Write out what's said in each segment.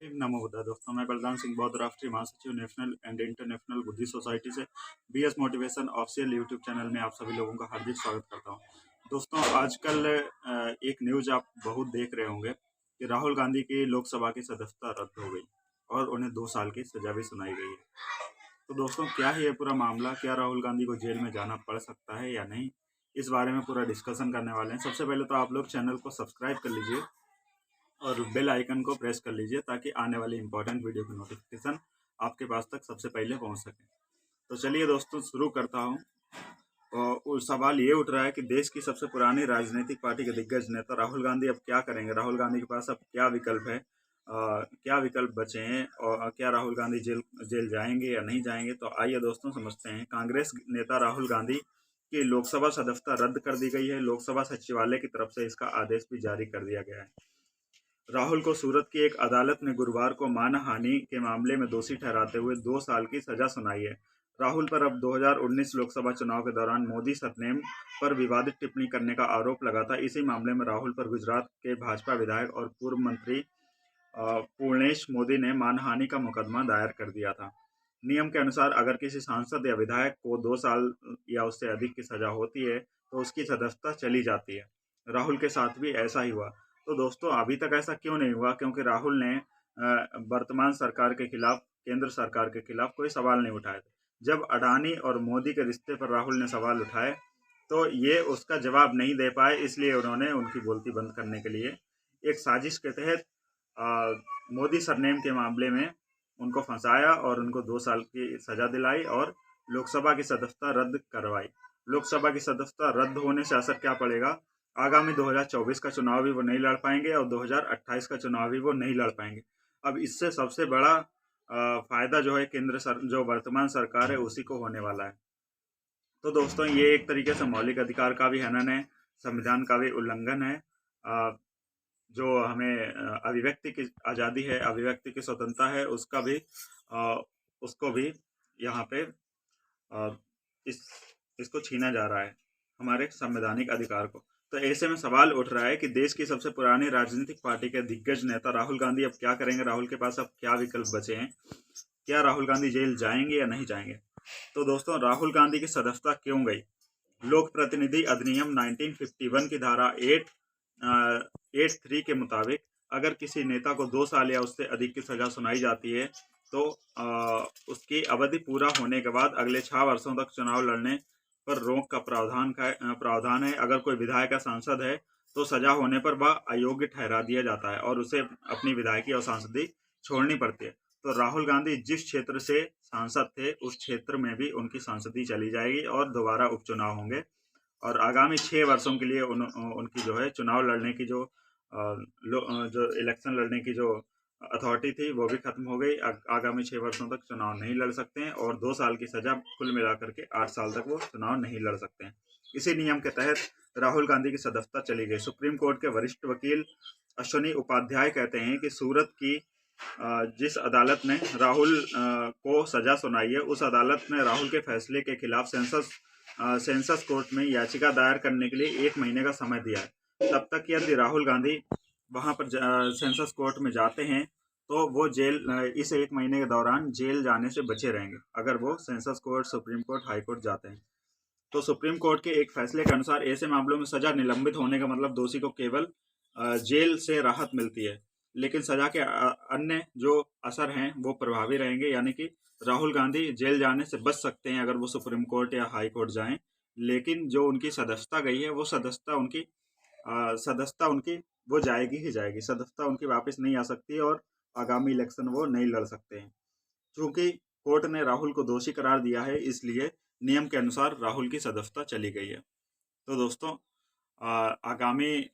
नमो बुद्धाय। दोस्तों, मैं बलराम सिंह बौद्ध, राष्ट्रीय महासचिव national and international Buddhist society से BS motivation official YouTube channel में आप सभी लोगों का हार्दिक स्वागत करता हूं। दोस्तों, आजकल एक न्यूज आप बहुत देख रहे होंगे कि राहुल गांधी की लोकसभा की सदस्यता रद्द हो गई और उन्हें 2 साल की सजा भी सुनाई गई है। तो दोस्तों, क्या है ये पूरा मामला? क्या राहुल गांधी को जेल में जाना पड़ सकता है या नहीं? इस बारे में पूरा डिस्कशन करने वाले हैं। सबसे पहले तो आप लोग चैनल को सब्सक्राइब कर लीजिए और बेल आइकन को प्रेस कर लीजिए ताकि आने वाली इंपॉर्टेंट वीडियो की नोटिफिकेशन आपके पास तक सबसे पहले पहुंच सके। तो चलिए दोस्तों, शुरू करता हूं। और सवाल ये उठ रहा है कि देश की सबसे पुरानी राजनीतिक पार्टी के दिग्गज नेता राहुल गांधी अब क्या करेंगे? राहुल गांधी के पास अब क्या विकल्प है? क्या विकल्प बचे हैं और क्या राहुल गांधी जेल जाएंगे या नहीं जाएंगे? तो आइए दोस्तों समझते हैं। कांग्रेस नेता राहुल गांधी की लोकसभा सदस्यता रद्द कर दी गई है। लोकसभा सचिवालय की तरफ से इसका आदेश भी जारी कर दिया गया है। राहुल को सूरत की एक अदालत ने गुरुवार को मानहानि के मामले में दोषी ठहराते हुए 2 साल की सजा सुनाई है। राहुल पर अब 2019 लोकसभा चुनाव के दौरान मोदी सरनेम पर विवादित टिप्पणी करने का आरोप लगा था। इसी मामले में राहुल पर गुजरात के भाजपा विधायक और पूर्व मंत्री पूर्णेश मोदी ने मानहानि का मुकदमा दायर कर दिया था। नियम के अनुसार अगर किसी सांसद या विधायक को 2 साल या उससे अधिक की सजा होती है तो उसकी सदस्यता चली जाती है। राहुल के साथ भी ऐसा ही हुआ। तो दोस्तों, अभी तक ऐसा क्यों नहीं हुआ? क्योंकि राहुल ने वर्तमान सरकार के खिलाफ, केंद्र सरकार के खिलाफ कोई सवाल नहीं उठाए थे। जब अडानी और मोदी के रिश्ते पर राहुल ने सवाल उठाए तो ये उसका जवाब नहीं दे पाए, इसलिए उन्होंने उनकी बोलती बंद करने के लिए एक साजिश के तहत मोदी सरनेम के मामले में उनको फंसाया और उनको 2 साल की सजा दिलाई और लोकसभा की सदस्यता रद्द करवाई। लोकसभा की सदस्यता रद्द होने से असर क्या पड़ेगा? आगामी 2024 का चुनाव भी वो नहीं लड़ पाएंगे और 2028 का चुनाव भी वो नहीं लड़ पाएंगे। अब इससे सबसे बड़ा फायदा जो है जो वर्तमान सरकार है उसी को होने वाला है। तो दोस्तों, ये एक तरीके से मौलिक अधिकार का भी हनन है, संविधान का भी उल्लंघन है। जो हमें अभिव्यक्ति की आज़ादी है, अभिव्यक्ति की स्वतंत्रता है, उसको भी यहाँ पे इसको छीना जा रहा है, हमारे संवैधानिक अधिकार को। तो ऐसे में सवाल उठ रहा है कि देश की सबसे पुरानी राजनीतिक पार्टी के दिग्गज नेता राहुल गांधी अब क्या करेंगे? राहुल के पास अब क्या विकल्प बचे हैं? क्या राहुल गांधी जेल जाएंगे या नहीं जाएंगे? तो दोस्तों, राहुल गांधी की सदस्यता क्यों गई? लोक प्रतिनिधि अधिनियम 1951 की धारा 8(3) के मुताबिक अगर किसी नेता को 2 साल या उससे अधिक की सजा सुनाई जाती है तो उसकी अवधि पूरा होने के बाद अगले 6 वर्षों तक चुनाव लड़ने पर रोक का प्रावधान है। अगर कोई विधायक या सांसद है तो सजा होने पर वह अयोग्य ठहरा दिया जाता है और उसे अपनी विधायकी और सांसदी छोड़नी पड़ती है। तो राहुल गांधी जिस क्षेत्र से सांसद थे उस क्षेत्र में भी उनकी सांसदी चली जाएगी और दोबारा उपचुनाव होंगे और आगामी 6 वर्षों के लिए उनकी जो है चुनाव लड़ने की जो इलेक्शन लड़ने की जो अथॉरिटी थी वो भी खत्म हो गई। आगामी 6 वर्षों तक चुनाव नहीं लड़ सकते हैं और 2 साल की सजा कुल मिलाकर के 8 साल तक वो चुनाव नहीं लड़ सकते हैं। इसी नियम के तहत राहुल गांधी की सदस्यता चली गई। सुप्रीम कोर्ट के वरिष्ठ वकील अश्वनी उपाध्याय कहते हैं कि सूरत की जिस अदालत ने राहुल को सजा सुनाई है उस अदालत ने राहुल के फैसले के खिलाफ सेंसस कोर्ट में याचिका दायर करने के लिए 1 महीने का समय दिया है। तब तक यदि राहुल गांधी वहां पर सेंसस कोर्ट में जाते हैं तो वो इस 1 महीने के दौरान जेल जाने से बचे रहेंगे अगर वो census court, supreme court, high court जाते हैं। तो सुप्रीम कोर्ट के एक फैसले के अनुसार ऐसे मामलों में सजा निलंबित होने का मतलब दोषी को केवल जेल से राहत मिलती है, लेकिन सजा के अन्य जो असर हैं वो प्रभावी रहेंगे। यानी कि राहुल गांधी जेल जाने से बच सकते हैं अगर वो सुप्रीम कोर्ट या हाई कोर्ट जाएं, लेकिन जो उनकी सदस्यता गई है वो सदस्यता उनकी वो जाएगी ही जाएगी। सदस्यता उनकी वापस नहीं आ सकती और आगामी इलेक्शन वो नहीं लड़ सकते हैं। चूंकि कोर्ट ने राहुल को दोषी करार दिया है इसलिए नियम के अनुसार राहुल की सदस्यता चली गई है। तो दोस्तों, आगामी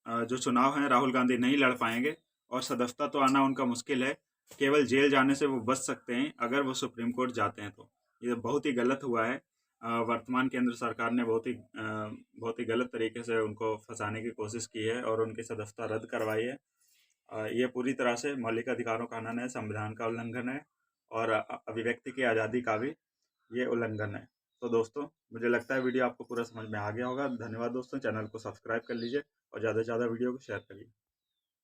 जो चुनाव हैं राहुल गांधी नहीं लड़ पाएंगे और सदस्यता तो आना उनका मुश्किल है। केवल जेल जाने से वो बच सकते हैं अगर वो सुप्रीम कोर्ट जाते हैं। तो ये बहुत ही गलत हुआ है। वर्तमान केंद्र सरकार ने बहुत ही गलत तरीके से उनको फंसाने की कोशिश की है और उनकी सदस्यता रद्द करवाई है। ये पूरी तरह से मौलिक अधिकारों का हनन है, संविधान का उल्लंघन है और अभिव्यक्ति की आज़ादी का भी ये उल्लंघन है। तो दोस्तों, मुझे लगता है वीडियो आपको पूरा समझ में आ गया होगा। धन्यवाद दोस्तों, चैनल को सब्सक्राइब कर लीजिए और ज़्यादा से ज़्यादा वीडियो को शेयर करिए।